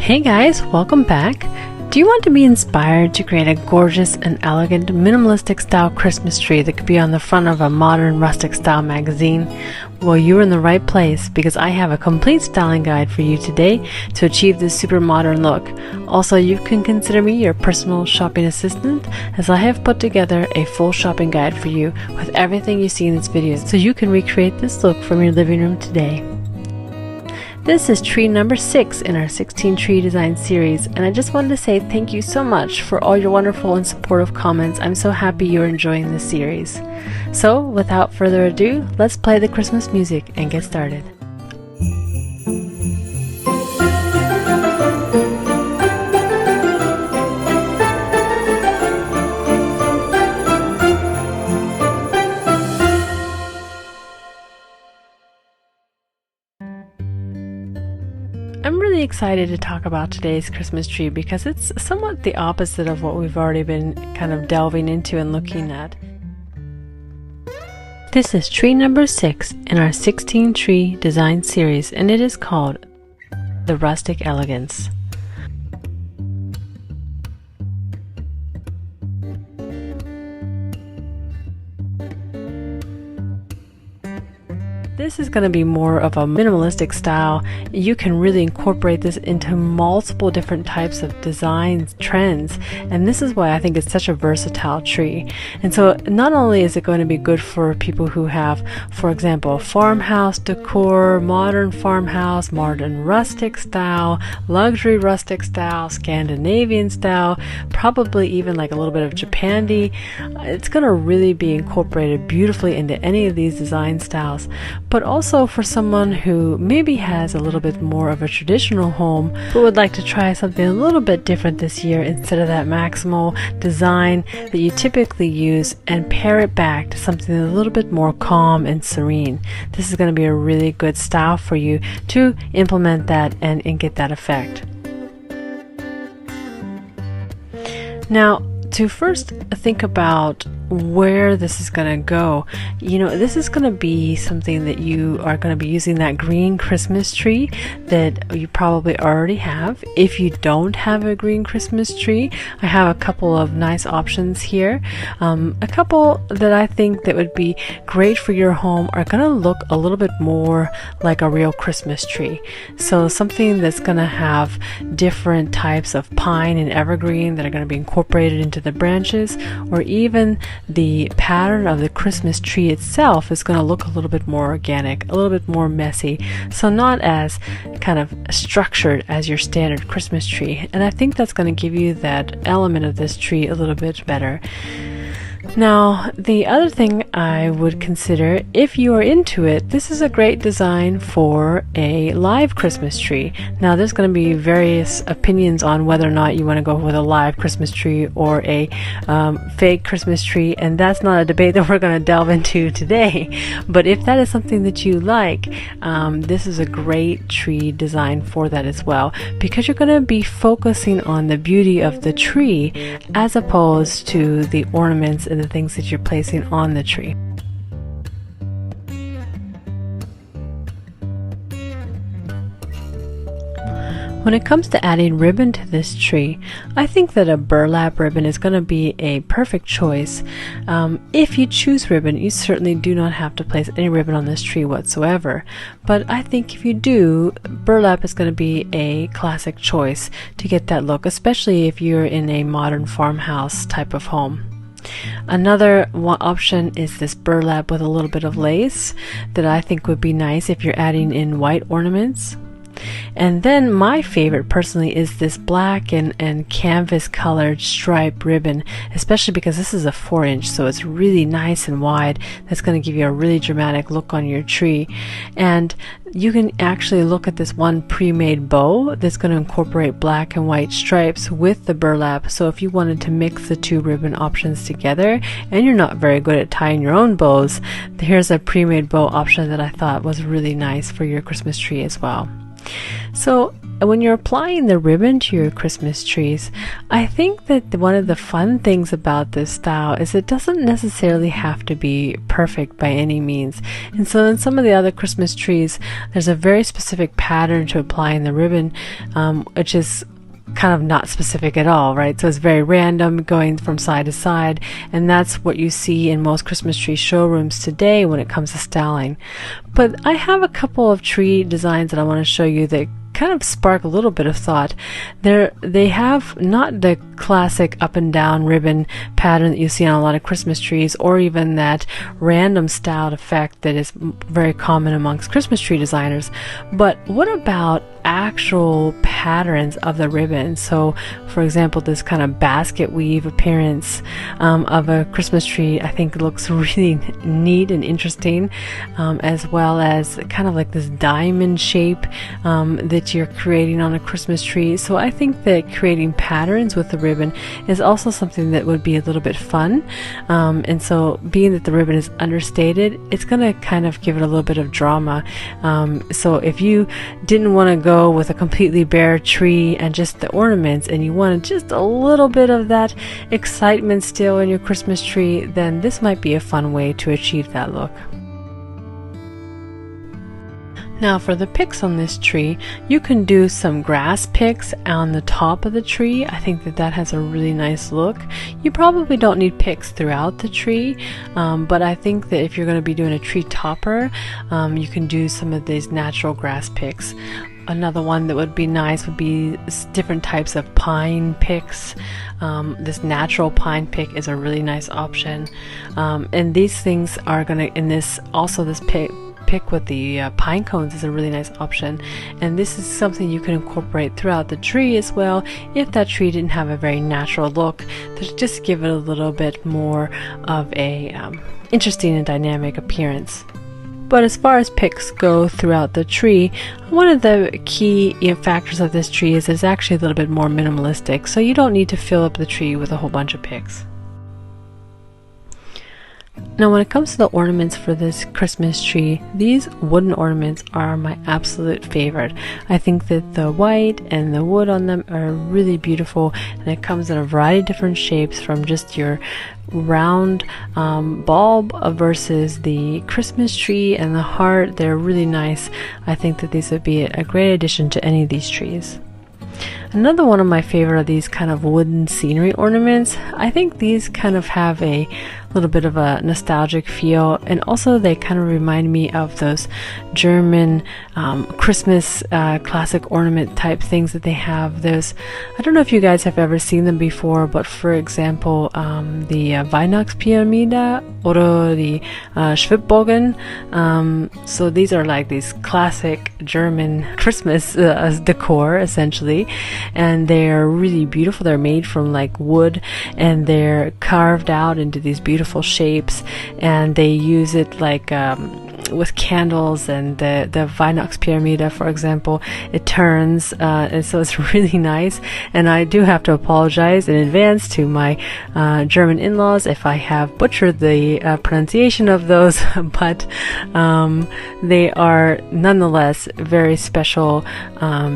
Hey guys, welcome back. Do you want to be inspired to create a gorgeous and elegant minimalistic style Christmas tree that could be on the front of a modern rustic style magazine? Well, you're in the right place because I have a complete styling guide for you today to achieve this super modern look. Also, you can consider me your personal shopping assistant as I have put together a full shopping guide for you with everything you see in this video so you can recreate this look from your living room today. This is tree number 6 in our 16 tree design series, and I just wanted to say thank you so much for all your wonderful and supportive comments. I'm so happy you're enjoying this series. So without further ado, let's play the Christmas music and get started. I'm really excited to talk about today's Christmas tree because it's somewhat the opposite of what we've already been kind of delving into and looking at. This is tree number 6 in our 16 tree design series, and it is called the Rustic Elegance. This is going to be more of a minimalistic style. You can really incorporate this into multiple different types of designs, trends, and this is why I think it's such a versatile tree. And so not only is it going to be good for people who have, for example, farmhouse decor, modern farmhouse, modern rustic style, luxury rustic style, Scandinavian style, probably even like a little bit of Japandi. It's going to really be incorporated beautifully into any of these design styles. But also for someone who maybe has a little bit more of a traditional home but would like to try something a little bit different this year instead of that maximal design that you typically use, and pair it back to something a little bit more calm and serene. This is going to be a really good style for you to implement that and get that effect. Now, to first think about where this is going to go, this is going to be something that you are going to be using that green Christmas tree that you probably already have. If you don't have a green Christmas tree, I have a couple of nice options here. A couple that I think that would be great for your home are going to look a little bit more like a real Christmas tree. So something that's going to have different types of pine and evergreen that are going to be incorporated into the branches, or even the pattern of the Christmas tree itself is going to look a little bit more organic, a little bit more messy, so not as kind of structured as your standard Christmas tree. And I think that's going to give you that element of this tree a little bit better. Now, the other thing I would consider, if you are into it, this is a great design for a live Christmas tree. Now, there's going to be various opinions on whether or not you want to go with a live Christmas tree or a fake Christmas tree, and that's not a debate that we're going to delve into today. But if that is something that you like, this is a great tree design for that as well, because you're going to be focusing on the beauty of the tree as opposed to the ornaments and the things that you're placing on the tree. When it comes to adding ribbon to this tree, I think that a burlap ribbon is going to be a perfect choice. If you choose ribbon, you certainly do not have to place any ribbon on this tree whatsoever. But I think if you do, burlap is going to be a classic choice to get that look, especially if you're in a modern farmhouse type of home. Another option is this burlap with a little bit of lace that I think would be nice if you're adding in white ornaments. And then my favorite personally is this black and canvas colored stripe ribbon, especially because this is a 4-inch, so it's really nice and wide. That's going to give you a really dramatic look on your tree. And you can actually look at this one pre-made bow that's going to incorporate black and white stripes with the burlap. So if you wanted to mix the two ribbon options together and you're not very good at tying your own bows, here's a pre-made bow option that I thought was really nice for your Christmas tree as well. So when you're applying the ribbon to your Christmas trees, I think that one of the fun things about this style is it doesn't necessarily have to be perfect by any means. And so in some of the other Christmas trees, there's a very specific pattern to applying the ribbon, which is kind of not specific at all, right? So it's very random, going from side to side, and that's what you see in most Christmas tree showrooms today when it comes to styling. But I have a couple of tree designs that I want to show you that kind of spark a little bit of thought. They have not the classic up and down ribbon pattern that you see on a lot of Christmas trees, or even that random styled effect that is very common amongst Christmas tree designers. But what about actual patterns of the ribbon? So for example, this kind of basket weave appearance of a Christmas tree, I think looks really neat and interesting, as well as kind of like this diamond shape that you're creating on a Christmas tree. So I think that creating patterns with the ribbon is also something that would be a little bit fun, and so being that the ribbon is understated, it's going to kind of give it a little bit of drama. So if you didn't want to go with a completely bare tree and just the ornaments, and you wanted just a little bit of that excitement still in your Christmas tree, then this might be a fun way to achieve that look. Now for the picks on this tree, you can do some grass picks on the top of the tree. I think that that has a really nice look. You probably don't need picks throughout the tree, but I think that if you're going to be doing a tree topper, you can do some of these natural grass picks. Another one that would be nice would be different types of pine picks. This natural pine pick is a really nice option, and these things are going to, this pick with the pine cones is a really nice option, and this is something you can incorporate throughout the tree as well if that tree didn't have a very natural look, to just give it a little bit more of a interesting and dynamic appearance. But as far as picks go throughout the tree, one of the key factors of this tree is it's actually a little bit more minimalistic, so you don't need to fill up the tree with a whole bunch of picks. Now when it comes to the ornaments for this Christmas tree, these wooden ornaments are my absolute favorite. I think that the white and the wood on them are really beautiful, and it comes in a variety of different shapes, from just your round bulb versus the Christmas tree and the heart. They're really nice. I think that these would be a great addition to any of these trees. Another one of my favorite are these kind of wooden scenery ornaments. I think these kind of have a little bit of a nostalgic feel, and also they kind of remind me of those German Christmas classic ornament type things that they have. There's, I don't know if you guys have ever seen them before, but for example, the Weihnachtspyramide or the Schwibbogen. So these are like these classic German Christmas decor essentially, and they're really beautiful. They're made from like wood, and they're carved out into these beautiful shapes, and they use it like with candles, and the Weihnachtspyramide, for example, it turns, and so it's really nice. And I do have to apologize in advance to my German in-laws if I have butchered the pronunciation of those, but they are nonetheless very special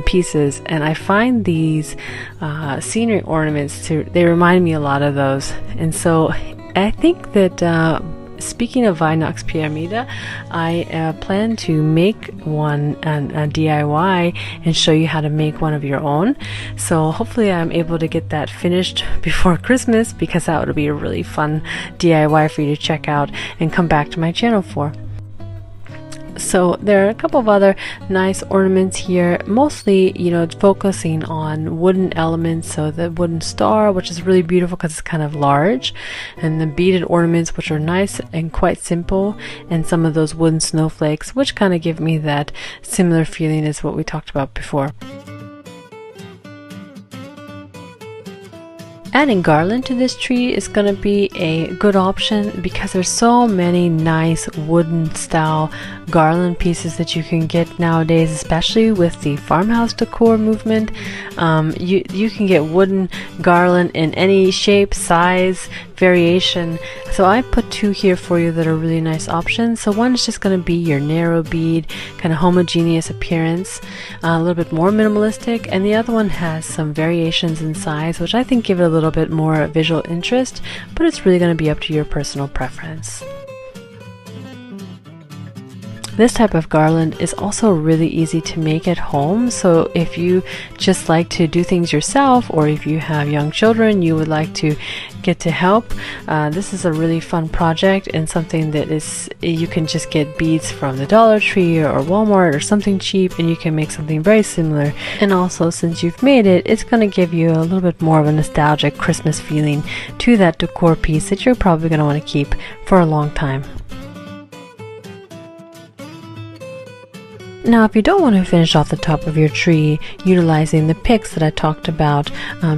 pieces, and I find these scenery ornaments they remind me a lot of those. And so I think that speaking of Weihnachtspyramide, I plan to make one a DIY and show you how to make one of your own. So hopefully I'm able to get that finished before Christmas, because that would be a really fun DIY for you to check out and come back to my channel for. So there are a couple of other nice ornaments here, mostly, you know, focusing on wooden elements. So the wooden star, which is really beautiful because it's kind of large, and the beaded ornaments, which are nice and quite simple, and some of those wooden snowflakes, which kind of give me that similar feeling as what we talked about before. Adding garland to this tree is going to be a good option because there's so many nice wooden style garland pieces that you can get nowadays, especially with the farmhouse decor movement. You can get wooden garland in any shape, size, variation. So I put two here for you that are really nice options. So one is just going to be your narrow bead, kind of homogeneous appearance, a little bit more minimalistic, and the other one has some variations in size, which I think give it a little bit more visual interest, but it's really going to be up to your personal preference. This type of garland is also really easy to make at home, so if you just like to do things yourself, or if you have young children you would like to get to help, this is a really fun project and something that is, you can just get beads from the Dollar Tree or Walmart or something cheap, and you can make something very similar. And also, since you've made it, it's going to give you a little bit more of a nostalgic Christmas feeling to that decor piece that you're probably going to want to keep for a long time. Now, if you don't want to finish off the top of your tree utilizing the picks that I talked about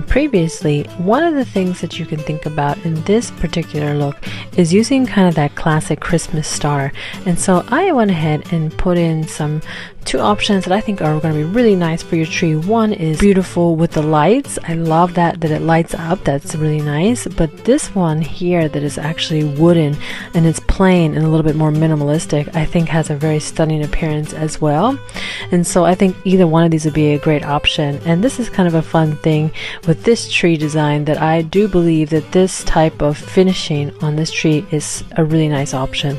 previously, one of the things that you can think about in this particular look is using kind of that classic Christmas star. And so I went ahead and put in two options that I think are going to be really nice for your tree. One is beautiful with the lights. I love that it lights up. That's really nice. But this one here that is actually wooden and it's plain and a little bit more minimalistic, I think has a very stunning appearance as well. And so I think either one of these would be a great option. And this is kind of a fun thing with this tree design, that I do believe that this type of finishing on this tree is a really nice option.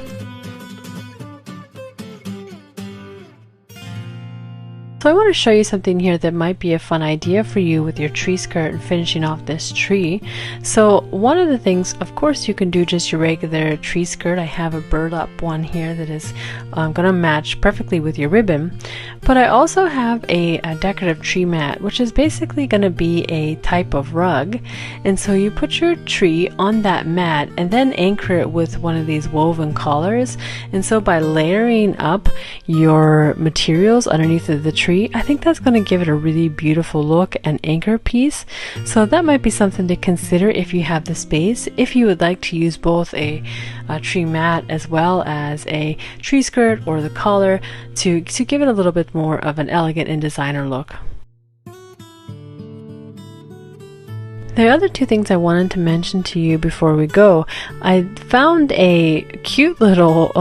So I want to show you something here that might be a fun idea for you with your tree skirt and finishing off this tree. So one of the things, of course, you can do just your regular tree skirt. I have a burlap one here that is going to match perfectly with your ribbon. But I also have a decorative tree mat, which is basically going to be a type of rug. And so you put your tree on that mat and then anchor it with one of these woven collars. And so by layering up your materials underneath of the tree, I think that's going to give it a really beautiful look and anchor piece. So that might be something to consider if you have the space, if you would like to use both a tree mat as well as a tree skirt or the collar to give it a little bit more of an elegant and designer look. The other two things I wanted to mention to you before we go, I found a cute little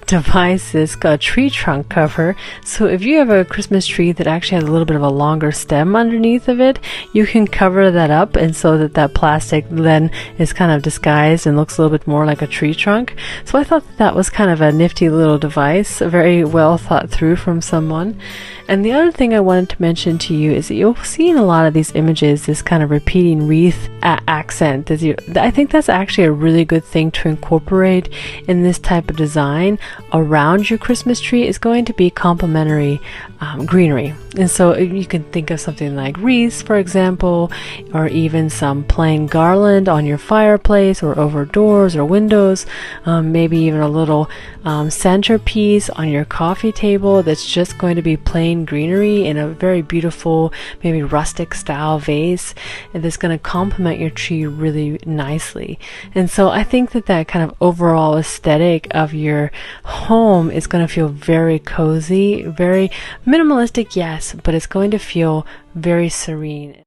device, this tree trunk cover. So if you have a Christmas tree that actually has a little bit of a longer stem underneath of it, you can cover that up, and so that plastic then is kind of disguised and looks a little bit more like a tree trunk. So I thought that was kind of a nifty little device, very well thought through from someone. And the other thing I wanted to mention to you is that you'll see in a lot of these images this kind of repeating wreath accent. I think that's actually a really good thing to incorporate in this type of design around your Christmas tree. Is going to be complementary greenery. And so you can think of something like wreaths, for example, or even some plain garland on your fireplace or over doors or windows, maybe even a little centerpiece on your coffee table that's just going to be plain greenery in a very beautiful, maybe rustic style vase, and that's going to complement your tree really nicely. And so I think that kind of overall aesthetic of your home is going to feel very cozy, very minimalistic, yes, but it's going to feel very serene.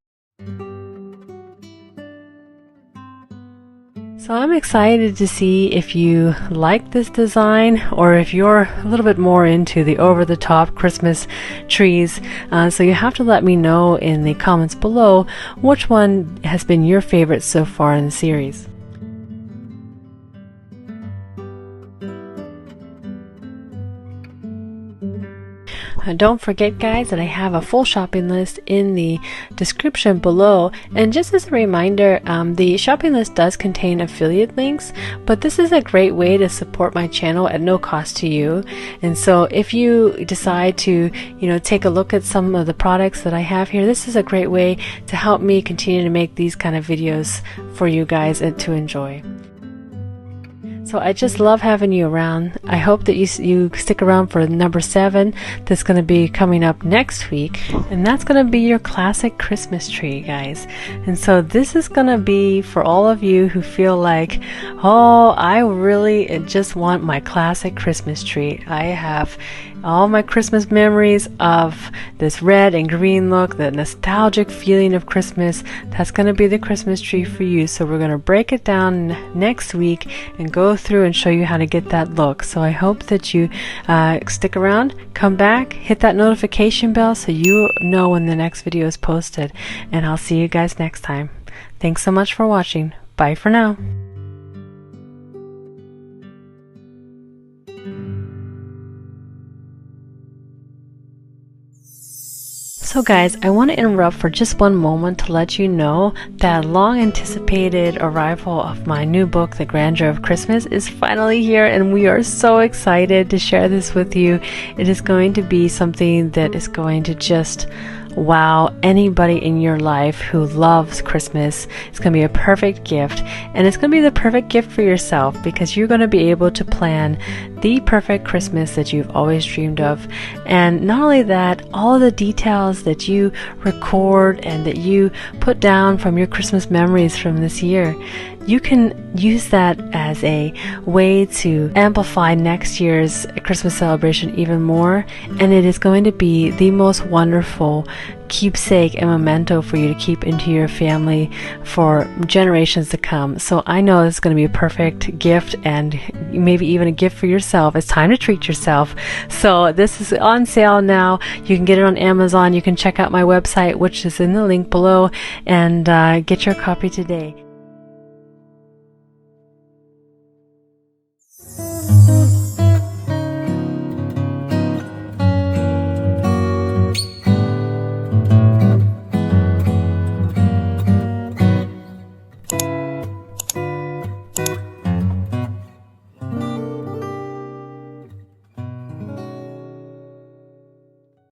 So I'm excited to see if you like this design, or if you're a little bit more into the over-the-top Christmas trees. So you have to let me know in the comments below which one has been your favorite so far in the series. Don't forget, guys, that I have a full shopping list in the description below. And just as a reminder, the shopping list does contain affiliate links, but this is a great way to support my channel at no cost to you. And so if you decide to, take a look at some of the products that I have here, this is a great way to help me continue to make these kind of videos for you guys and to enjoy. So I just love having you around. I hope that you stick around for number 7 that's going to be coming up next week. And that's going to be your classic Christmas tree, guys. And so this is going to be for all of you who feel like, oh, I really just want my classic Christmas tree. I have all my Christmas memories of this red and green look, the nostalgic feeling of Christmas. That's going to be the Christmas tree for you. So we're going to break it down next week and go through and show you how to get that look. So I hope that you stick around, come back, hit that notification bell so you know when the next video is posted. And I'll see you guys next time. Thanks so much for watching. Bye for now. So guys, I want to interrupt for just one moment to let you know that long anticipated arrival of my new book, The Grandeur of Christmas, is finally here, and we are so excited to share this with you. It is going to be something that is going to just wow anybody in your life who loves Christmas. It's going to be a perfect gift, and it's going to be the perfect gift for yourself because you're going to be able to plan the perfect Christmas that you've always dreamed of. And not only that, all of the details that you record and that you put down from your Christmas memories from this year, you can use that as a way to amplify next year's Christmas celebration even more, and it is going to be the most wonderful keepsake and memento for you to keep into your family for generations to come. So I know it's going to be a perfect gift, and maybe even a gift for yourself. It's time to treat yourself. So this is on sale now. You can get it on Amazon. You can check out my website, which is in the link below, and get your copy today.